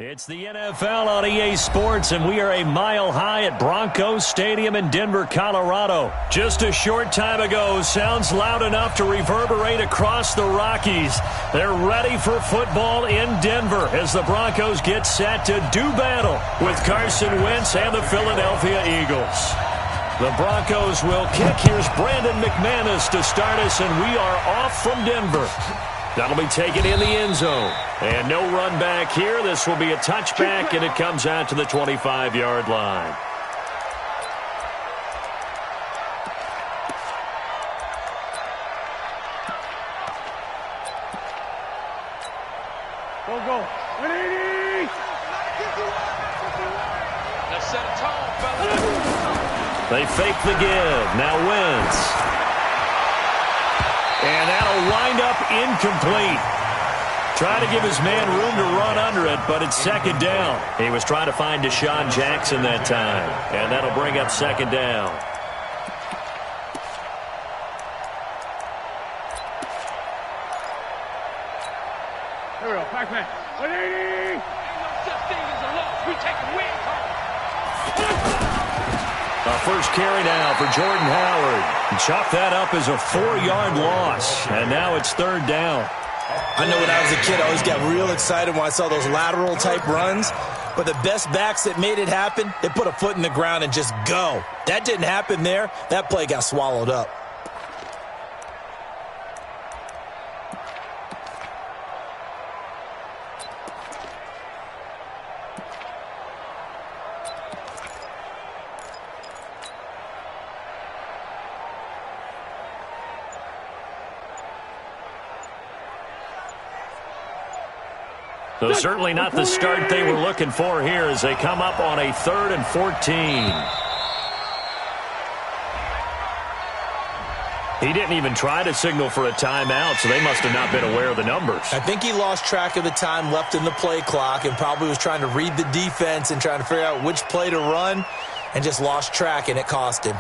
It's the NFL on EA Sports, and we are a mile high at Broncos Stadium in Denver, Colorado. Just a short time ago, sounds loud enough to reverberate across the Rockies. They're ready for football in Denver as the Broncos get set to do battle with Carson Wentz and the Philadelphia Eagles. The Broncos will kick. Here's Brandon McManus to start us, and we are off from Denver. That'll be taken in the end zone. And no run back here. This will be a touchback, and it comes out to the 25-yard line. Go. 180! Let's set a tone, fellas. They fake the give. Now Wentz. And that'll wind up incomplete. Trying to give his man room to run under it, but it's second down. He was trying to find Deshaun Jackson that time, and that'll bring up second down. Here we go, Pac-Man. 180! Ain't no such thing as a loss. We taking wins home. A first carry now for Jordan Howard. Chalk that up as a 4-yard loss, and now it's third down. I know when I was a kid, I always got real excited when I saw those lateral-type runs. But the best backs that made it happen, they put a foot in the ground and just go. That didn't happen there. That play got swallowed up. So certainly not the start they were looking for here as they come up on a 3rd and 14. He didn't even try to signal for a timeout, so they must have not been aware of the numbers. I think he lost track of the time left in the play clock and probably was trying to read the defense and trying to figure out which play to run and just lost track, and it cost him.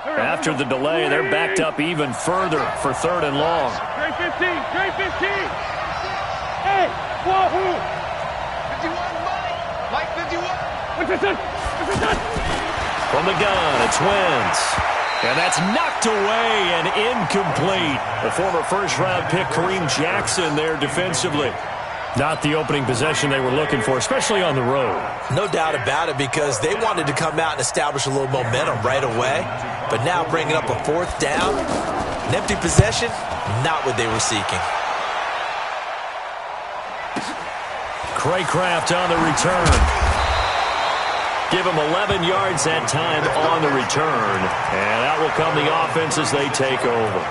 After the delay, they're backed up even further for 3rd and long. Trey 15! Trey 15! Hey! Wahoo! 51, Mike. Mike 51. What's this? From the gun, it's Wentz. And that's knocked away and incomplete. The former first-round pick Kareem Jackson there defensively. Not the opening possession they were looking for, especially on the road. No doubt about it, because they wanted to come out and establish a little momentum right away. But now bringing up a 4th down, an empty possession, not what they were seeking. Craycraft on the return. Give him 11 yards that time on the return. And out will come the offense as they take over.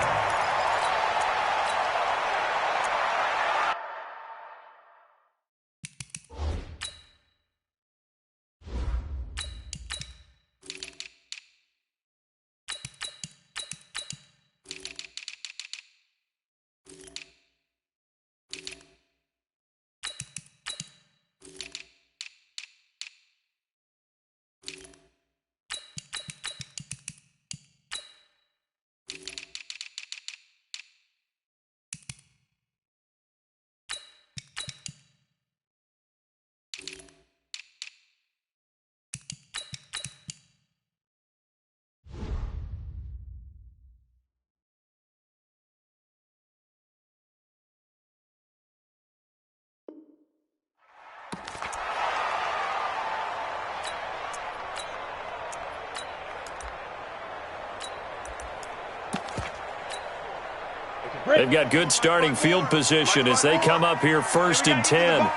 They've got good starting field position as they come up here 1st and 10.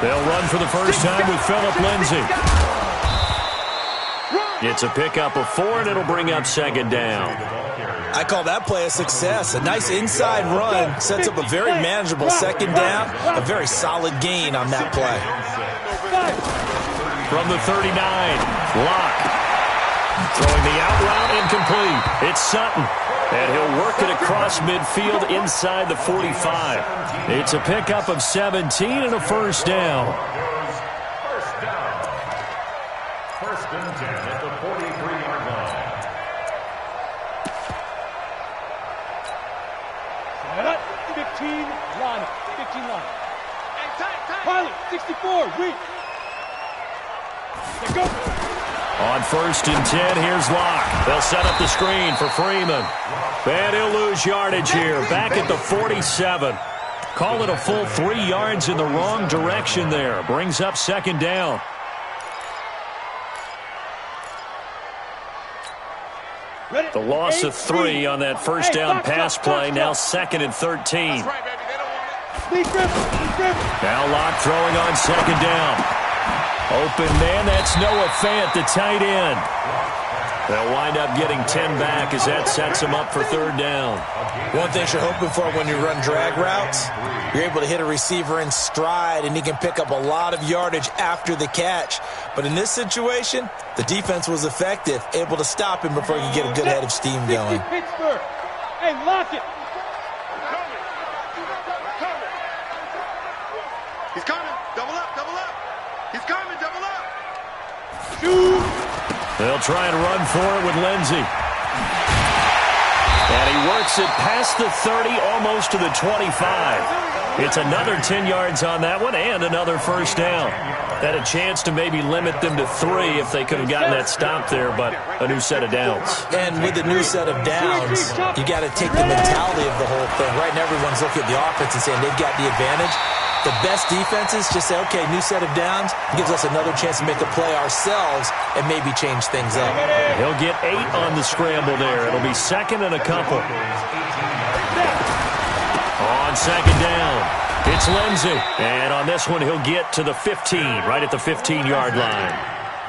They'll run for the first time with Phillip Lindsay. It's a pickup of 4, and it'll bring up second down. I call that play a success. A nice inside run sets up a very manageable second down, a very solid gain on that play. From the 39, Locke. Throwing the out route incomplete. It's Sutton. And he'll work it across midfield inside the 45. It's a pickup of 17 and a first down. First and 10 at the 43-yard line. Set up, 15 line. 15 line. Pilot, 64, reach. Let's go. On first and 10, here's Locke. They'll set up the screen for Freeman. And he'll lose yardage here, back at the 47. Call it a full 3 yards in the wrong direction there. Brings up second down. The loss of 3 on that first down pass play. Now second and 13. Now Locke throwing on second down. Open man, that's Noah Fant, the tight end. They'll wind up getting 10 back as that sets them up for third down. One thing you're hoping for when you run drag routes, you're able to hit a receiver in stride, and he can pick up a lot of yardage after the catch. But in this situation, the defense was effective, able to stop him before he could get a good head of steam going. Pittsburgh. Hey, lock it. He's coming. Double up, double up. He's coming, double up. Shoot. They'll try and run for it with Lindsey. And he works it past the 30, almost to the 25. It's another 10 yards on that one and another first down. Had a chance to maybe limit them to 3 if they could have gotten that stop there, but a new set of downs. And with the new set of downs, you got to take the mentality of the whole thing. Right now, everyone's looking at the offense and saying they've got the advantage. The best defenses just say, okay, new set of downs, gives us another chance to make a play ourselves and maybe change things up. He'll get 8 on the scramble there. It'll be second and a couple. On second down, it's Lindsey. And on this one, he'll get to the 15, right at the 15-yard line.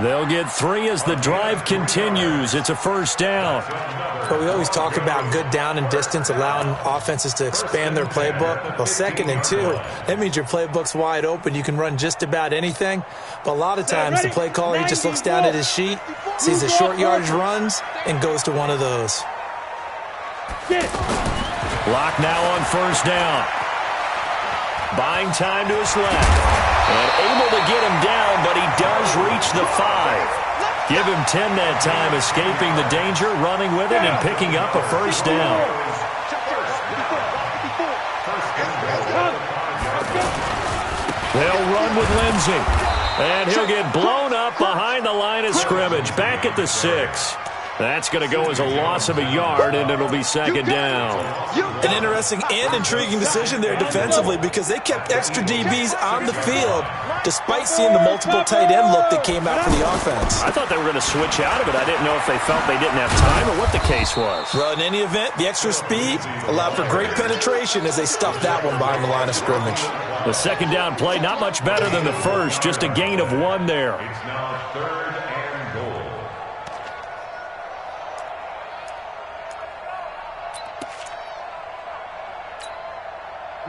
They'll get 3 as the drive continues. It's a first down. But we always talk about good down and distance, allowing offenses to expand their playbook. Well, second and 2, that means your playbook's wide open. You can run just about anything. But a lot of times, the play caller, he just looks down at his sheet, sees the short yardage runs, and goes to one of those. Locke now on first down. Buying time to his left. And able to get him down, but he does reach the 5. Give him 10 that time, escaping the danger, running with it, and picking up a first down. They'll run with Lindsey. And he'll get blown up behind the line of scrimmage, back at the 6. That's going to go as a loss of a yard, and it'll be second down. An interesting and intriguing decision there defensively because they kept extra DBs on the field despite seeing the multiple tight end look that came out for the offense. I thought they were going to switch out of it. I didn't know if they felt they didn't have time or what the case was. Well, in any event, the extra speed allowed for great penetration as they stuffed that one behind the line of scrimmage. The second down play, not much better than the first, just a gain of 1 there. It's now third and goal.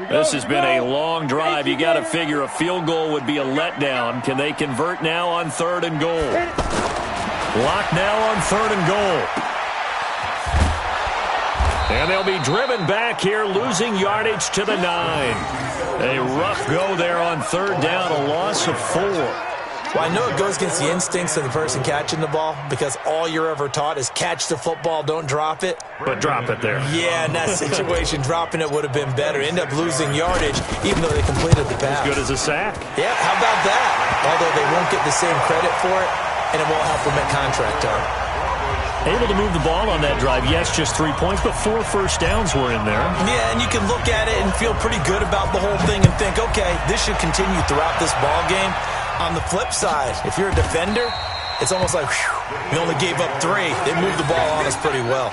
This has been a long drive. You got to figure a field goal would be a letdown. Can they convert now on third and goal? Locke now on third and goal. And they'll be driven back here, losing yardage to the 9. A rough go there on third down, a loss of 4. Well, I know it goes against the instincts of the person catching the ball because all you're ever taught is catch the football, don't drop it. But drop it there. Yeah, in that situation, dropping it would have been better. End up losing yardage even though they completed the pass. As good as a sack. Yeah, how about that? Although they won't get the same credit for it, and it won't help them at contract time. Able to move the ball on that drive. Yes, just 3 points, but 4 first downs were in there. Yeah, and you can look at it and feel pretty good about the whole thing and think, okay, this should continue throughout this ball game. On the flip side, if you're a defender, it's almost like, whew, we only gave up 3. They moved the ball on us pretty well.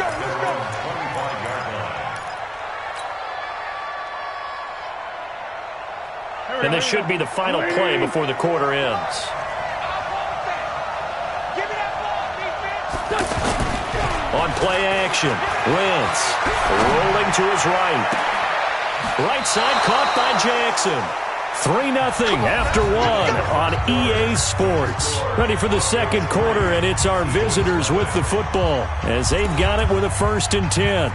And this should be the final play before the quarter ends. On play action. Wentz rolling to his right. Right side caught by Jackson. 3-0 after 1 on EA Sports. Ready for the second quarter, and it's our visitors with the football as they've got it with a 1st and 10.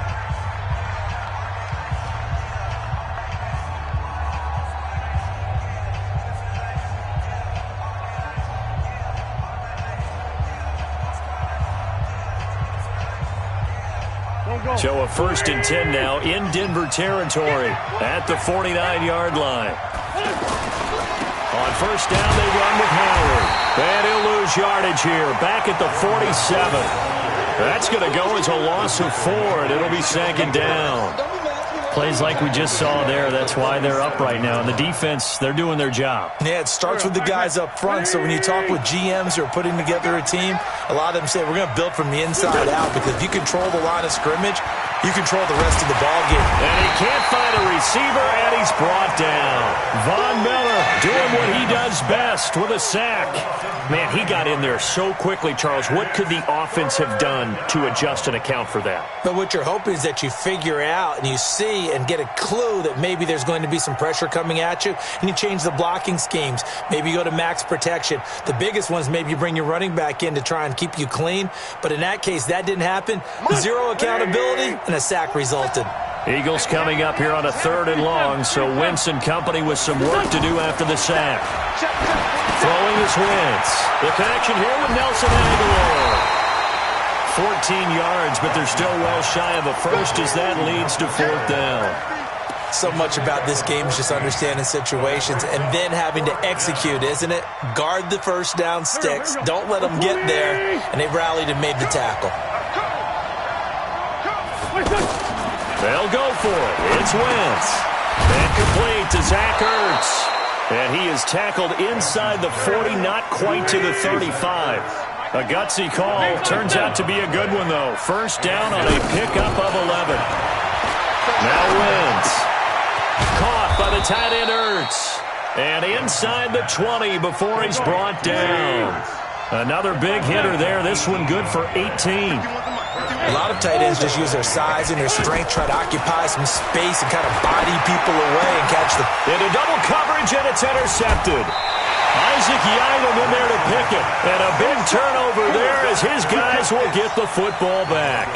So a 1st and 10 now in Denver territory at the 49-yard line. On 1st down, they run with Howard. And he'll lose yardage here, back at the 47. That's going to go as a loss of 4, and it'll be 2nd down. Plays like we just saw there. That's why they're up right now. And the defense, they're doing their job. Yeah, it starts with the guys up front. So when you talk with GMs who are putting together a team, a lot of them say, we're going to build from the inside out, because if you control the line of scrimmage, you control the rest of the ball game. And he can't find a receiver, and he's brought down. Von Miller doing what he does best with a sack. Man, he got in there so quickly, Charles. What could the offense have done to adjust and account for that? But what you're hoping is that you figure out and you see and get a clue that maybe there's going to be some pressure coming at you, and you change the blocking schemes. Maybe you go to max protection. The biggest ones, maybe you bring your running back in to try and keep you clean. But in that case, that didn't happen. 0 accountability, and a sack resulted. Eagles coming up here on a 3rd and long, so Wentz and company with some work to do after the sack. Throwing is Wentz. The connection here with Nelson Aguilar. 14 yards, but they're still well shy of a 1st as that leads to 4th down. So much about this game is just understanding situations and then having to execute, isn't it? Guard the 1st down sticks. Don't let them get there. And they've rallied and made the tackle. They'll go for it. It's Wentz. And complete to Zach Ertz. And he is tackled inside the 40, not quite to the 35. A gutsy call. Turns out to be a good one, though. 1st down on a pickup of 11. Now Wentz. Caught by the tight end Ertz. And inside the 20 before he's brought down. Another big hitter there. This one good for 18. A lot of tight ends just use their size and their strength, try to occupy some space and kind of body people away and catch them. Into double coverage, and it's intercepted. Isaac Yiadom in there to pick it. And a big turnover there as his guys will get the football back.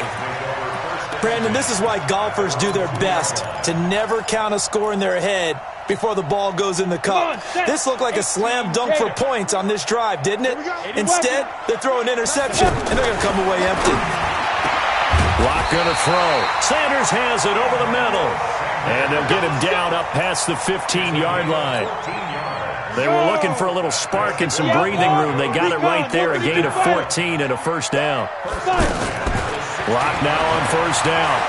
Brandon, this is why golfers do their best to never count a score in their head before the ball goes in the cup. This looked like a slam dunk for points on this drive, didn't it? Instead, they throw an interception, and they're going to come away empty. Lock going to throw. Sanders has it over the middle. And they'll get him down up past the 15-yard line. They were looking for a little spark and some breathing room. They got it right there. A gain of 14 and a 1st down. Lock now on 1st down.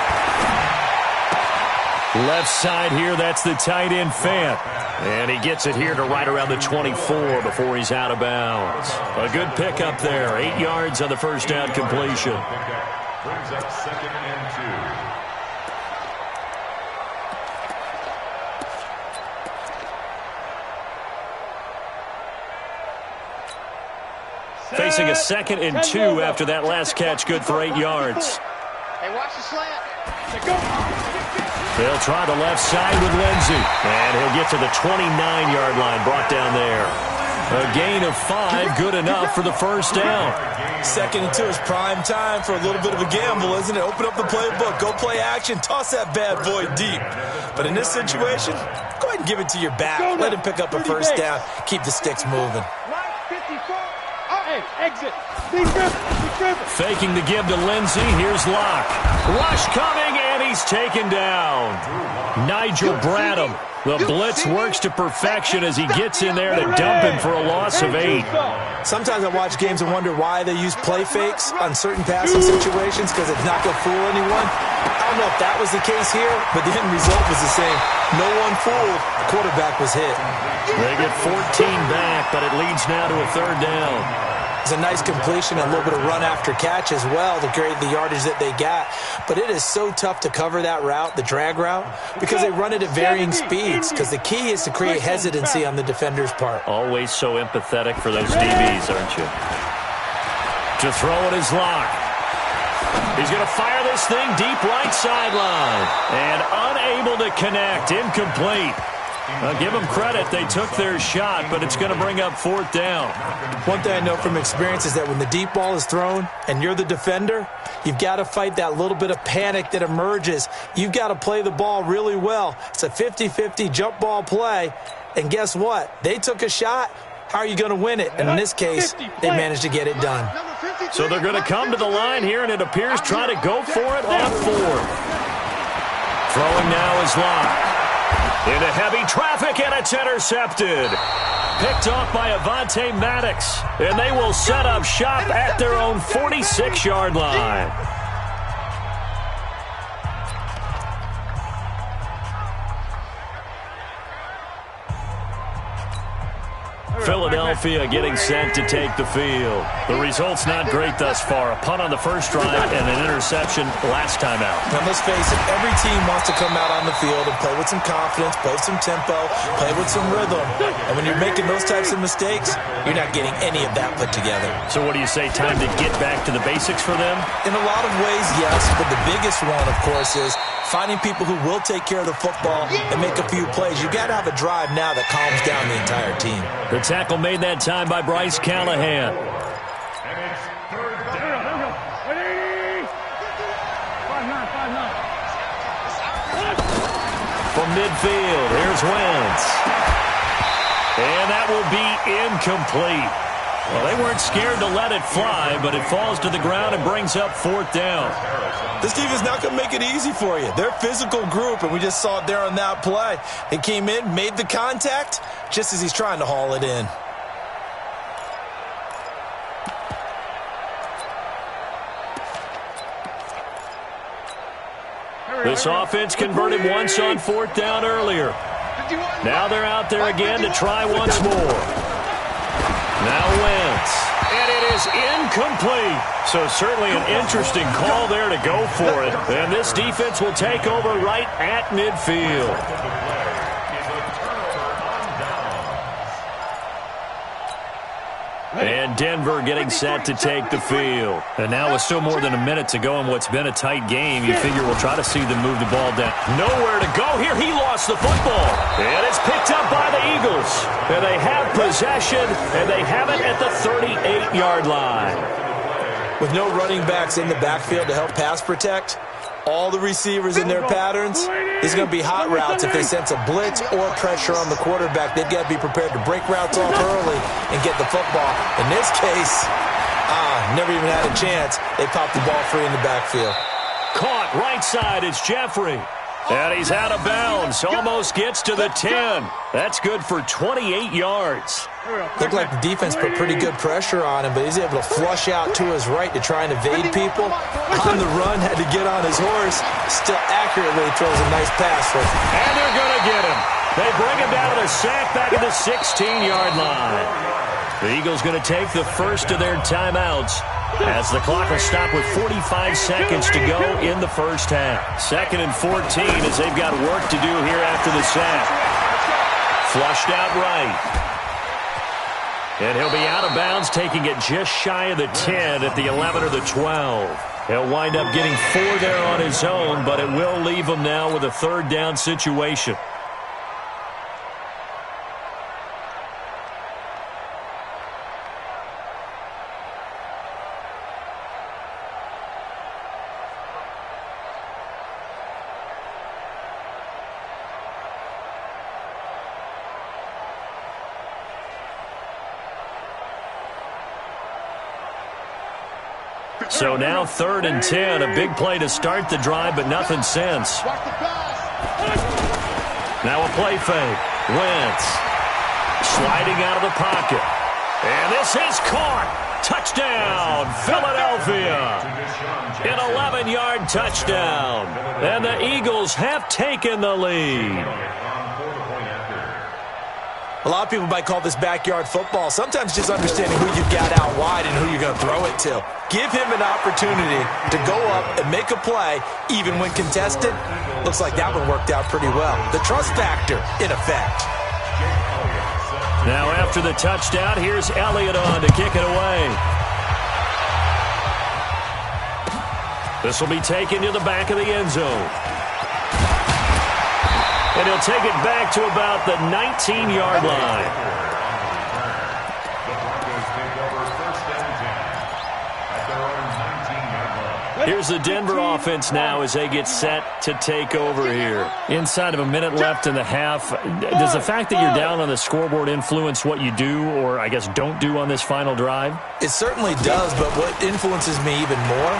Left side here, that's the tight end Fant. And he gets it here to right around the 24 before he's out of bounds. A good pickup there. 8 yards on the 1st down completion. Brings up 2nd and 2. Facing a 2nd and 2 after that last catch, good for 8 yards. Hey, watch the slant. They'll try the left side with Lindsey. And he'll get to the 29-yard line, brought down there. A gain of 5, good enough for the 1st down. 2nd and 2 is prime time for a little bit of a gamble, isn't it? Open up the playbook, go play action, toss that bad boy deep. But in this situation, go ahead and give it to your back. Let him pick up a 1st down, keep the sticks moving. Exit. Faking the give to Lindsey. Here's Locke. Rush coming, and he's taken down. Nigel Bradham. The blitz works to perfection as he gets in there to dump him for a loss of 8. Sometimes I watch games and wonder why they use play fakes on certain passing situations, because it's not going to fool anyone. I don't know if that was the case here, but the end result was the same. No one fooled. The quarterback was hit. They get 14 back, but it leads now to a 3rd down. It's a nice completion, a little bit of run after catch as well to create the yardage that they got. But it is so tough to cover that route, the drag route, because they run it at varying speeds, because the key is to create hesitancy on the defender's part. Always so empathetic for those DBs, aren't you? To throw it is Locke. He's going to fire this thing deep right sideline. And unable to connect. Incomplete. Give them credit. They took their shot, but it's going to bring up 4th down. One thing I know from experience is that when the deep ball is thrown and you're the defender, you've got to fight that little bit of panic that emerges. You've got to play the ball really well. It's a 50-50 jump ball play. And guess what? They took a shot. How are you going to win it? And in this case, they managed to get it done. So they're going to come to the line here, and it appears try to go for it on 4th. Throwing now is Locke. Into heavy traffic, and it's intercepted. Picked off by Avonte Maddox, and they will set up shop at their own 46-yard line. Philadelphia getting set to take the field. The result's not great thus far. A punt on the first drive and an interception last time out. Now, let's face it, every team wants to come out on the field and play with some confidence, play with some tempo, play with some rhythm. And when you're making those types of mistakes, you're not getting any of that put together. So what do you say, time to get back to the basics for them? In a lot of ways, yes. But the biggest one, of course, is finding people who will take care of the football and make a few plays. You've got to have a drive now that calms down the entire team. The tackle made that time by Bryce Callahan. From midfield, here's Wentz. And that will be incomplete. Well, they weren't scared to let it fly, but it falls to the ground and brings up 4th down. This team is not going to make it easy for you. They're a physical group, and we just saw it there on that play. He came in, made the contact, just as he's trying to haul it in. This offense converted once on 4th down earlier. Now they're out there again to try once more. Now Wentz. And it is incomplete. So certainly an interesting call there to go for it. And this defense will take over right at midfield. And Denver getting set to take the field. And now with still more than a minute to go in what's been a tight game, you figure we'll try to see them move the ball down. Nowhere to go here. He lost the football. And it's picked up by the Eagles. And they have possession, and they have it at the 38-yard line. With no running backs in the backfield to help pass protect, all the receivers in their patterns, these are going to be hot routes if they sense a blitz or pressure on the quarterback. They've got to be prepared to break routes off early and get the football. In this case, never even had a chance. They popped the ball free in the backfield. Caught right side, it's Jeffrey. And he's out of bounds, almost gets to the 10. That's good for 28 yards. Looked like the defense put pretty good pressure on him, but he's able to flush out to his right to try and evade people. On the run, had to get on his horse. Still accurately throws a nice pass for him. And they're going to get him. They bring him down to the sack back at the 16-yard line. The Eagles going to take the first of their timeouts as the clock will stop with 45 seconds to go in the first half. 2nd and 14 as they've got work to do here after the sack. Flushed out right. And he'll be out of bounds, taking it just shy of the 10 at the 11 or the 12. He'll wind up getting 4 there on his own, but it will leave him now with a 3rd down situation. So now 3rd and 10, a big play to start the drive, but nothing since. Now a play fake. Wentz sliding out of the pocket. And this is caught. Touchdown, Philadelphia. An 11-yard touchdown. And the Eagles have taken the lead. A lot of people might call this backyard football. Sometimes just understanding who you've got out wide and who you're going to throw it to. Give him an opportunity to go up and make a play, even when contested. Looks like that one worked out pretty well. The trust factor, in effect. Now after the touchdown, here's Elliott on to kick it away. This will be taken to the back of the end zone. And he'll take it back to about the 19-yard line. Here's the Denver offense now as they get set to take over here. Inside of a minute left in the half, does the fact that you're down on the scoreboard influence what you do or, I guess, don't do on this final drive? It certainly does, but what influences me even more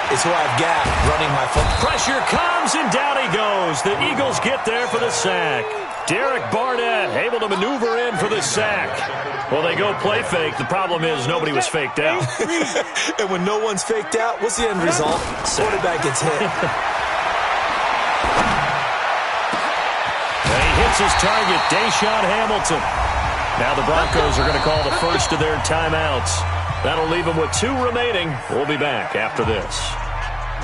is who I've got running my football. Pressure comes, and down he goes. The Eagles get there for the sack. Derek Barnett able to maneuver in for the sack. Well, they go play fake. The problem is nobody was faked out. And when no one's faked out, what's the end result? Quarterback gets hit. And he hits his target, Deshaun Hamilton. Now the Broncos are going to call the first of their timeouts. That'll leave them with 2 remaining. We'll be back after this.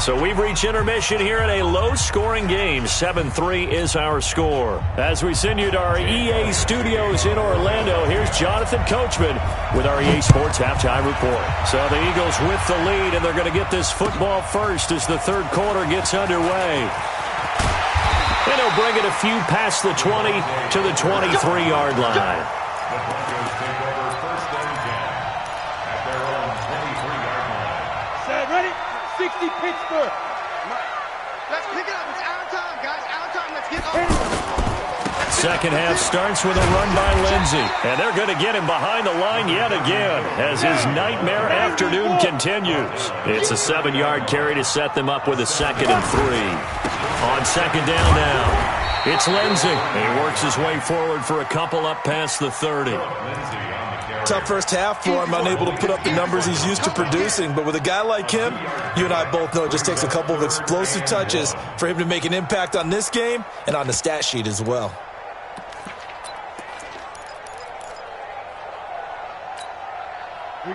So we've reached intermission here in a low-scoring game. 7-3 is our score. As we send you to our EA studios in Orlando, here's Jonathan Coachman with our EA Sports Halftime Report. So the Eagles with the lead, and they're going to get this football first as the third quarter gets underway. And he'll bring it a few past the 20 to the 23-yard line. Set, ready? 60 Pittsburgh. Let's pick it up. It's our time, guys. Our time. Let's get up. Second half starts with a run by Lindsey. And they're going to get him behind the line yet again as his nightmare afternoon continues. It's a 7-yard carry to set them up with a 2nd and 3. On second down now, it's Lindsey. And he works his way forward for a couple up past the 30. Tough first half for him, unable to put up the numbers he's used to producing. But with a guy like him, you and I both know it just takes a couple of explosive touches for him to make an impact on this game and on the stat sheet as well.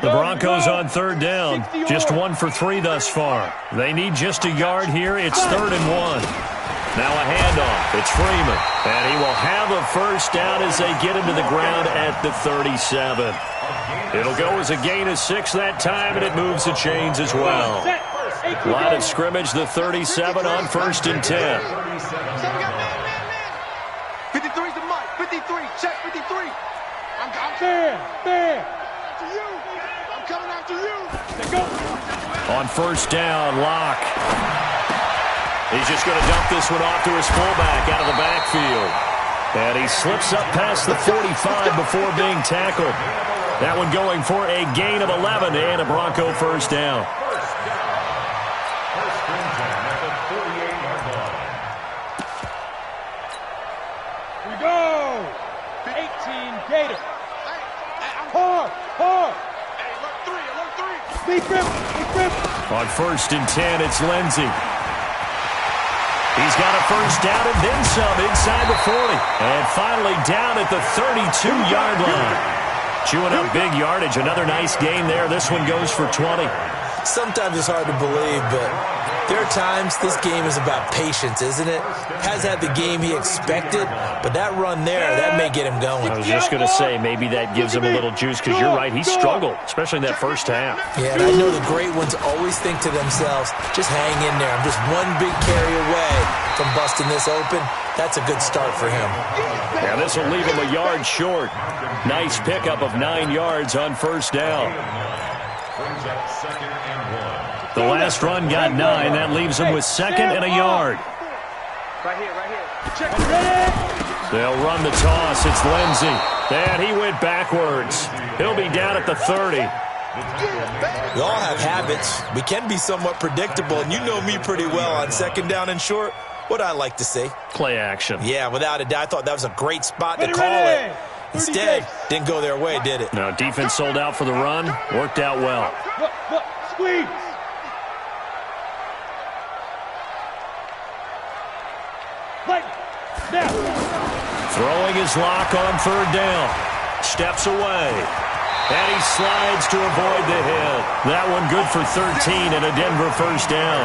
The Broncos on third down, just 1 for 3 thus far. They need just a yard here. It's 3rd and 1. Now a handoff. It's Freeman. And he will have a first down as they get him to the ground at the 37. It'll go as a gain of 6 that time, and it moves the chains as well. Line of scrimmage, the 37 on 1st and 10. So we got man. 53's the mic. 53. Check 53. I'm Man. to you. I'm coming after you. Let's go. On first down, Locke. He's just going to dump this one off to his fullback out of the backfield. And he slips up past the 45 before being tackled. That one going for a gain of 11 and a Bronco first down. We go. 18 Gator. Hard. Hey, alert 3. Deep grip. On 1st and 10, it's Lindsey. He's got a first down and then some inside the 40. And finally down at the 32-yard line. Chewing up big yardage. Another nice gain there. This one goes for 20. Sometimes it's hard to believe, but there are times this game is about patience, isn't it? Has had the game he expected, but that run there, that may get him going. I was just going to say, maybe that gives him a little juice, because you're right, he struggled, especially in that first half. Yeah, and I know the great ones always think to themselves, just hang in there. I'm just one big carry away from busting this open. That's a good start for him. Yeah, this will leave him a yard short. Nice pickup of 9 yards on first down. The last run got 9. That leaves him with 2nd and a yard. Right here. Check. They'll run the toss. It's Lindsey. And he went backwards. He'll be down at the 30. We all have habits. We can be somewhat predictable, and you know me pretty well on 2nd down and short. What I like to see. Play action. Yeah, without a doubt. I thought that was a great spot to call it. Instead, didn't go their way, did it? No, defense sold out for the run. Worked out well. Look, squeeze. Now. Throwing his lock on 3rd down. Steps away. And he slides to avoid the hit. That one good for 13 and a Denver first down.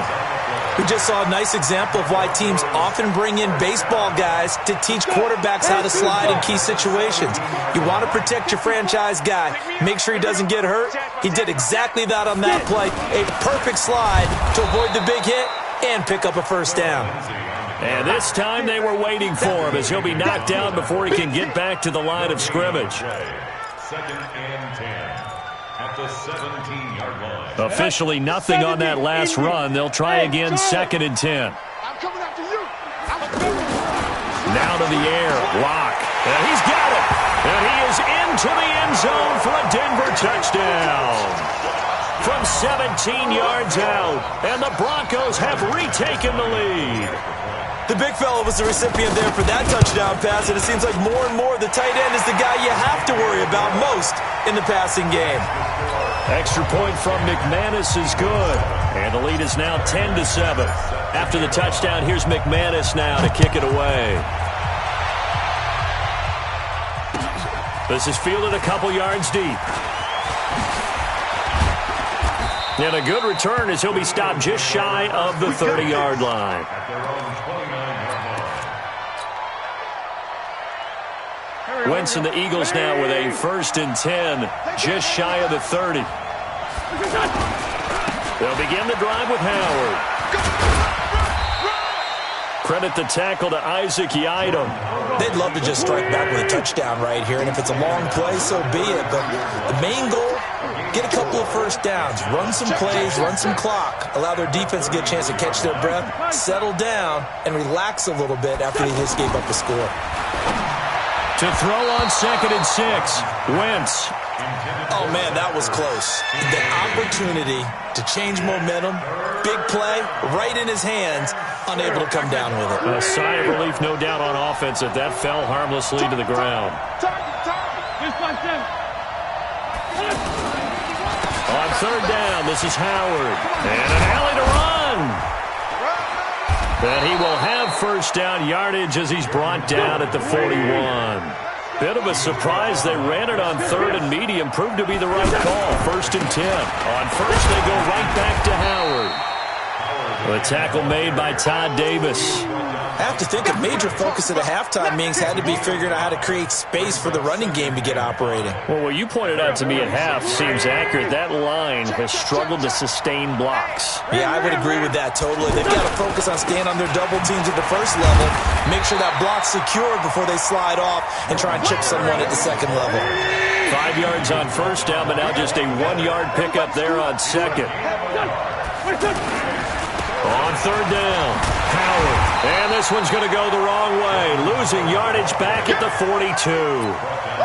We just saw a nice example of why teams often bring in baseball guys to teach quarterbacks how to slide in key situations. You want to protect your franchise guy. Make sure he doesn't get hurt. He did exactly that on that play. A perfect slide to avoid the big hit and pick up a first down. And this time they were waiting for him as he'll be knocked down before he can get back to the line of scrimmage. 2nd and 10. At the 17-yard line. Officially nothing on that last run. They'll try again 2nd and 10. I'm coming after you. Now to the air. Lock. And he's got it. And he is into the end zone for a Denver touchdown. From 17 yards out. And the Broncos have retaken the lead. The big fella was the recipient there for that touchdown pass, and it seems like more and more the tight end is the guy you have to worry about most in the passing game. Extra point from McManus is good. And the lead is now 10-7. After the touchdown, here's McManus now to kick it away. This is fielded a couple yards deep. And a good return as he'll be stopped just shy of the 30-yard line. Wentz and the Eagles now with a 1st and 10, just shy of the 30. They'll begin the drive with Howard. Credit the tackle to Isaac Yiadom. They'd love to just strike back with a touchdown right here, and if it's a long play, so be it. But the main goal, get a couple of first downs, run some plays, run some clock, allow their defense to get a chance to catch their breath, settle down, and relax a little bit after they just gave up a score. To throw on 2nd and 6, Wentz. Oh, man, that was close. The opportunity to change momentum, big play, right in his hands, unable to come down with it. A sigh of relief, no doubt, on offense that that fell harmlessly to the ground. On 3rd down, this is Howard. And an alley to run. And he will have first down yardage as he's brought down at the 41. Bit of a surprise. They ran it on 3rd and medium. Proved to be the right call. 1st and 10. On 1st, they go right back to Howard. The tackle made by Todd Davis. I have to think a major focus of the halftime meetings had to be figuring out how to create space for the running game to get operating. Well, what you pointed out to me at half seems accurate. That line has struggled to sustain blocks. Yeah, I would agree with that totally. They've got to focus on staying on their double teams at the first level, make sure that block's secure before they slide off and try and chip someone at the second level. 5 yards on 1st down, but now just a 1-yard pickup there on 2nd. On 3rd down, Howard. And this one's going to go the wrong way. Losing yardage back at the 42.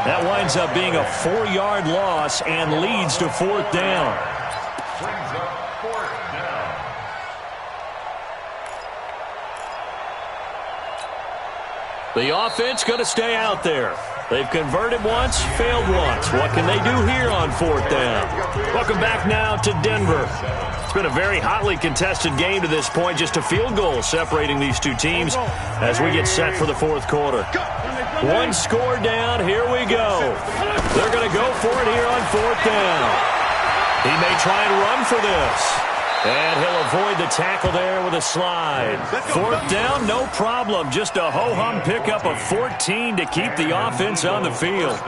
That winds up being a 4-yard loss and leads to 4th down. Brings up 4th down. The offense going to stay out there. They've converted once, failed once. What can they do here on 4th down? Welcome back now to Denver. It's been a very hotly contested game to this point. Just a field goal separating these two teams as we get set for the 4th quarter. 1 score down. Here we go. They're going to go for it here on 4th down. He may try and run for this. And he'll avoid the tackle there with a slide. 4th down, no problem. Just a ho-hum pickup of 14 to keep the offense on the field.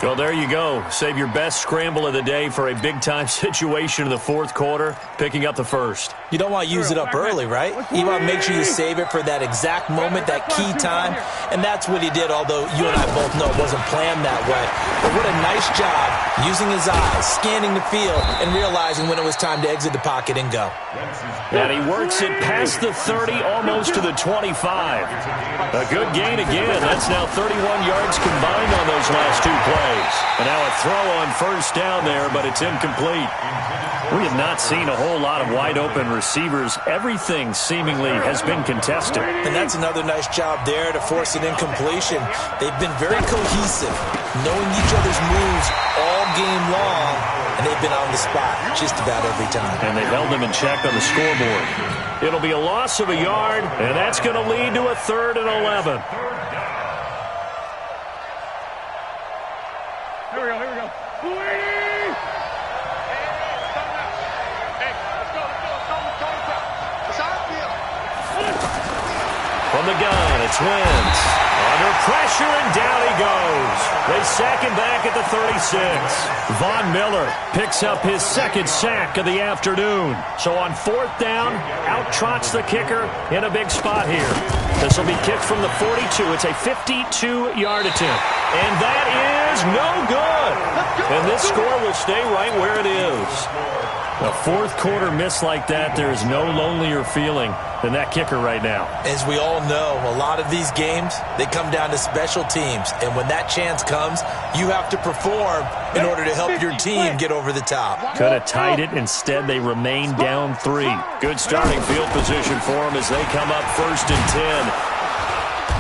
Well, there you go. Save your best scramble of the day for a big-time situation in the 4th quarter, picking up the 1st. You don't want to use it up early, right? You want to make sure you save it for that exact moment, that key time. And that's what he did, although you and I both know it wasn't planned that way. But what a nice job using his eyes, scanning the field, and realizing when it was time to exit the pocket and go. And he works it past the 30, almost to the 25. A good gain again. That's now 31 yards combined on those last 2 plays. And now a throw on 1st down there, but it's incomplete. We have not seen a whole lot of wide-open receivers. Everything seemingly has been contested. And that's another nice job there to force an incompletion. They've been very cohesive, knowing each other's moves all game long, and they've been on the spot just about every time. And they've held them in check on the scoreboard. It'll be a loss of a yard, and that's going to lead to a 3rd and 11. Here we go. That's how I feel. From the gun, it's Wentz. Under pressure, and down he goes. They sack him back at the 36. Von Miller picks up his second sack of the afternoon. So on fourth down, out trots the kicker in a big spot here. This will be kicked from the 42. It's a 52-yard attempt. And that is no good. And this score will stay right where it is. A fourth quarter miss like that, there is no lonelier feeling than that kicker right now. As we all know, a lot of these games, they come down to special teams. And when that chance comes, you have to perform in order to help your team get over the top. Could have tied it. Instead, they remain down 3. Good starting field position for them as they come up 1st and 10.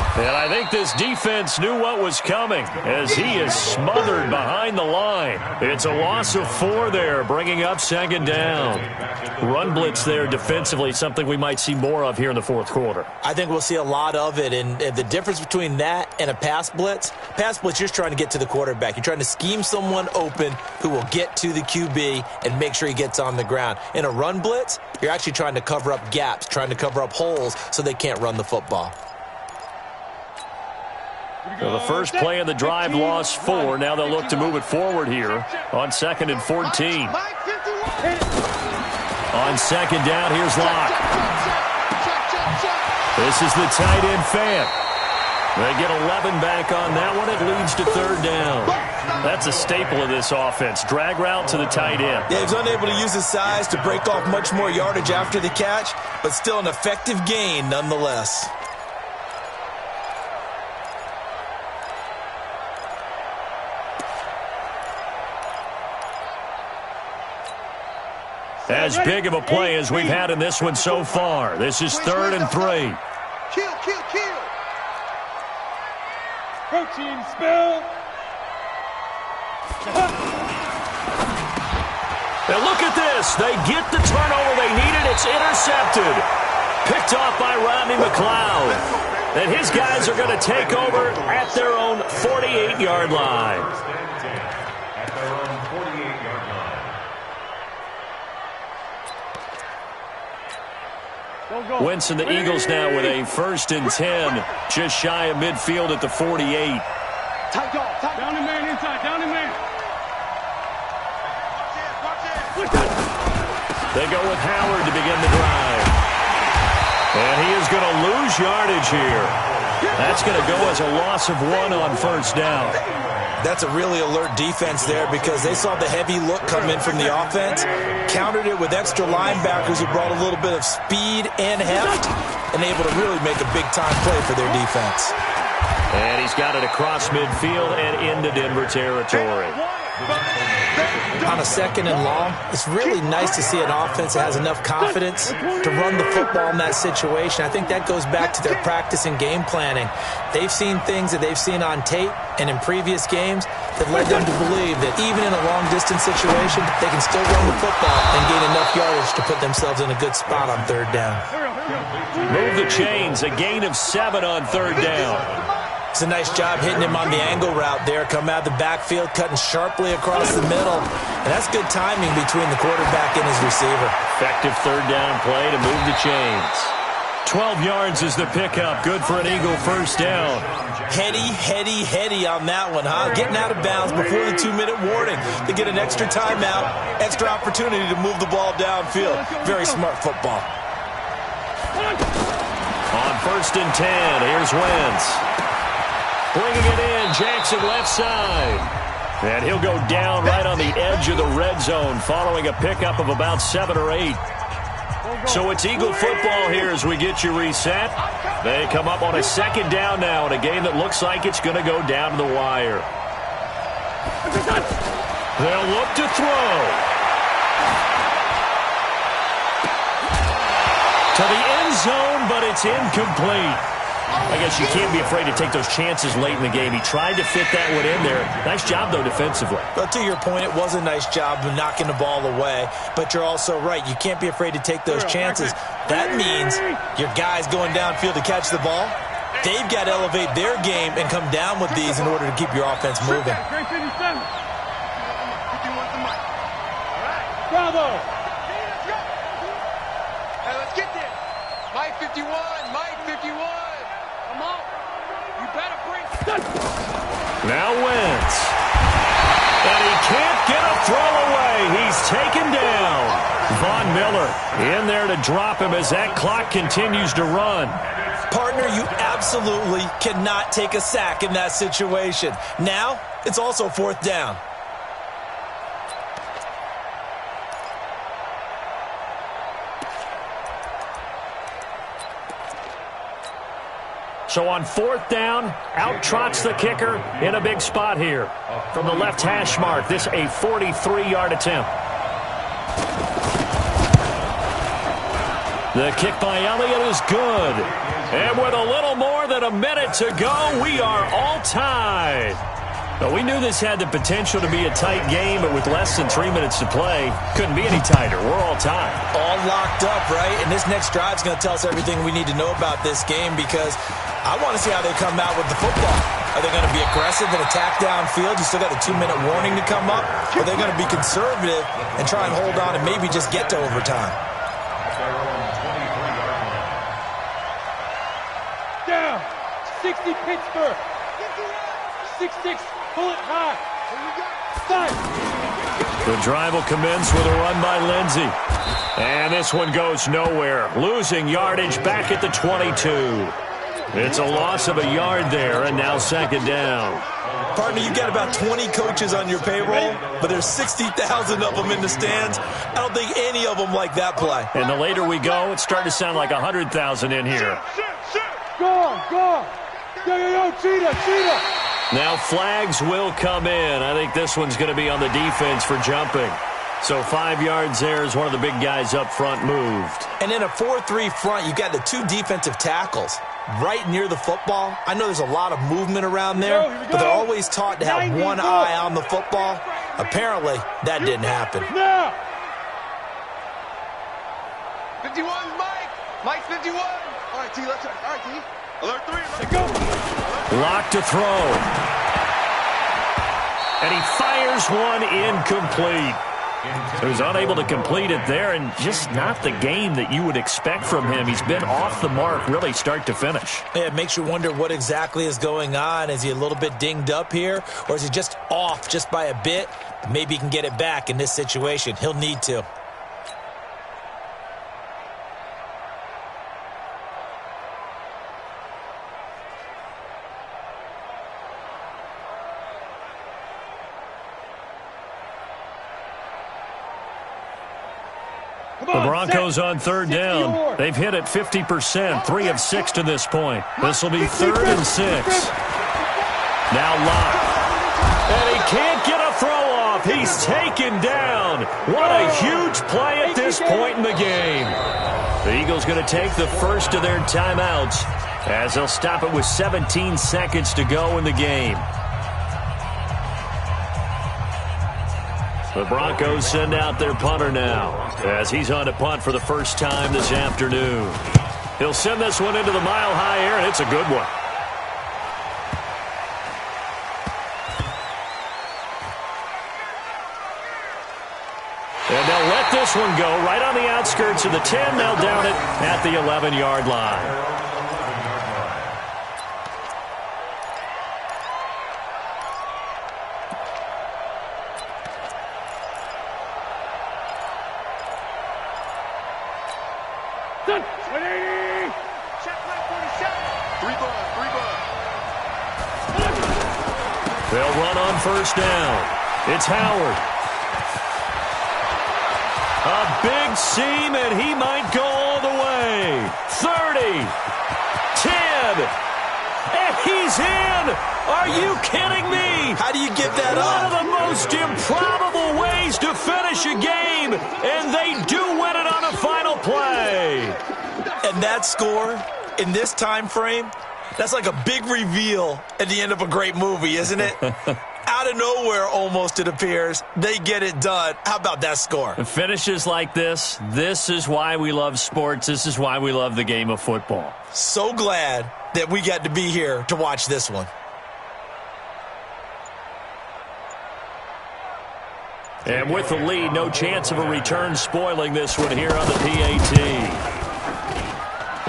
And I think this defense knew what was coming as he is smothered behind the line. It's a loss of 4 there, bringing up 2nd down. Run blitz there defensively, something we might see more of here in the fourth quarter. I think we'll see a lot of it, and the difference between that and a pass blitz, you're just trying to get to the quarterback. You're trying to scheme someone open who will get to the QB and make sure he gets on the ground. In a run blitz, you're actually trying to cover up gaps, trying to cover up holes so they can't run the football. Well, the first play of the drive lost 4. Now they'll look to move it forward here on 2nd and 14. On 2nd down, here's Locke. This is the tight end fan. They get 11 back on that one. It leads to 3rd down. That's a staple of this offense. Drag route to the tight end. Yeah, he's unable to use his size to break off much more yardage after the catch, but still an effective gain nonetheless. As big of a play as we've had in this one so far. This is 3rd and 3. Kill, kill, kill. Protein spill. And look at this. They get the turnover they needed. It's intercepted. Picked off by Rodney McLeod. And his guys are going to take over at their own 48-yard line. Wentz and the Eagles now with a 1st and 10, just shy of midfield at the 48. Tight dog, tight. Down the man inside, down the man. They go with Howard to begin the drive. And he is going to lose yardage here. That's going to go as a loss of 1 on 1st down. That's a really alert defense there because they saw the heavy look come in from the offense, countered it with extra linebackers who brought a little bit of speed and heft, and able to really make a big-time play for their defense. And he's got it across midfield and into Denver territory. On a 2nd and long, it's really nice to see an offense that has enough confidence to run the football in that situation. I think that goes back to their practice and game planning. They've seen things that they've seen on tape and in previous games that led them to believe that even in a long-distance situation, they can still run the football and gain enough yardage to put themselves in a good spot on 3rd down. Move the chains, a gain of 7 on 3rd down. It's a nice job hitting him on the angle route there. Come out of the backfield, cutting sharply across the middle. And that's good timing between the quarterback and his receiver. Effective 3rd down play to move the chains. 12 yards is the pickup. Good for an Eagle 1st down. Heady on that one, huh? Getting out of bounds before the 2-minute warning. They get an extra timeout, extra opportunity to move the ball downfield. Very smart football. On 1st and 10, here's Wentz. Bringing it in, Jackson left side. And he'll go down right on the edge of the red zone following a pickup of about 7 or 8. So it's Eagle football here as we get you reset. They come up on a 2nd down now in a game that looks like it's going to go down to the wire. They'll look to throw. To the end zone, but it's incomplete. I guess you can't be afraid to take those chances late in the game. He tried to fit that one in there. Nice job, though, defensively. But to your point, it was a nice job of knocking the ball away. But you're also right. You can't be afraid to take those chances. That means your guys going downfield to catch the ball, they've got to elevate their game and come down with these in order to keep your offense moving. Bravo! Hey, let's get there. Mike 51, Mike 51. Now Wentz. And he can't get a throw away. He's taken down. Von Miller in there to drop him as that clock continues to run. Partner, you absolutely cannot take a sack in that situation. Now, it's also 4th down. So on 4th down, out trots the kicker in a big spot here. From the left hash mark, this a 43-yard attempt. The kick by Elliott is good. And with a little more than a minute to go, we are all tied. But we knew this had the potential to be a tight game, but with less than 3 minutes to play, couldn't be any tighter. We're all tied. All locked up, right? And this next drive is going to tell us everything we need to know about this game because I want to see how they come out with the football. Are they going to be aggressive and attack downfield? You still got a 2-minute warning to come up? Or are they going to be conservative and try and hold on and maybe just get to overtime? Down. 60 Pittsburgh. 6-6. Pull it high. Stop. The drive will commence with a run by Lindsey. And this one goes nowhere. Losing yardage back at the 22. It's a loss of a yard there, and now 2nd down. Partner, you got about 20 coaches on your payroll, but there's 60,000 of them in the stands. I don't think any of them like that play. And the later we go, it's starting to sound like 100,000 in here. Go. Yo, cheetah. Now flags will come in. I think this one's going to be on the defense for jumping. So 5 yards there as one of the big guys up front moved. And in a 4-3 front, you got the 2 defensive tackles right near the football. I know there's a lot of movement around there, but they're always taught to have one eye on the football. Apparently, that didn't happen. Now. 51's Mike. Mike's 51. All right, T, let's try. All right, T. Alert 3. Let's Go. Lock to throw. And he fires one incomplete. He was unable to complete it there, and just not the game that you would expect from him. He's been off the mark really start to finish. Yeah, it makes you wonder what exactly is going on. Is he a little bit dinged up here, or is he just off just by a bit? Maybe he can get it back in this situation. He'll need to. The Broncos on 3rd down. They've hit it 50%, 3 of 6 to this point. This will be 3rd and 6. Now Locke. And he can't get a throw off. He's taken down. What a huge play at this point in the game. The Eagles going to take the first of their timeouts as they'll stop it with 17 seconds to go in the game. The Broncos send out their punter now as he's on to punt for the first time this afternoon. He'll send this one into the mile-high air, and it's a good one. And they'll let this one go right on the outskirts of the 10. They'll down it at the 11-yard line. They'll run on 1st down. It's Howard. A big seam, and he might go all the way. 30. 10. And he's in. Are you kidding me? How do you give that One up? of the most improbable ways to finish a game, and they do win it on a final play. And that score in this time frame, that's like a big reveal at the end of a great movie, isn't it? Out of nowhere, almost, it appears. They get it done. How about that score? Finishes like this is why we love sports. This is why we love the game of football. So glad that we got to be here to watch this one. And with the lead, no chance of a return spoiling this one here on the PAT.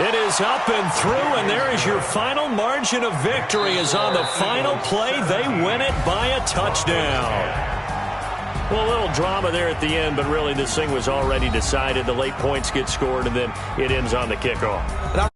It is up and through, and there is your final margin of victory. Is on the final play. They win it by a touchdown. Well, a little drama there at the end, but really this thing was already decided. The late points get scored, and then it ends on the kickoff. And I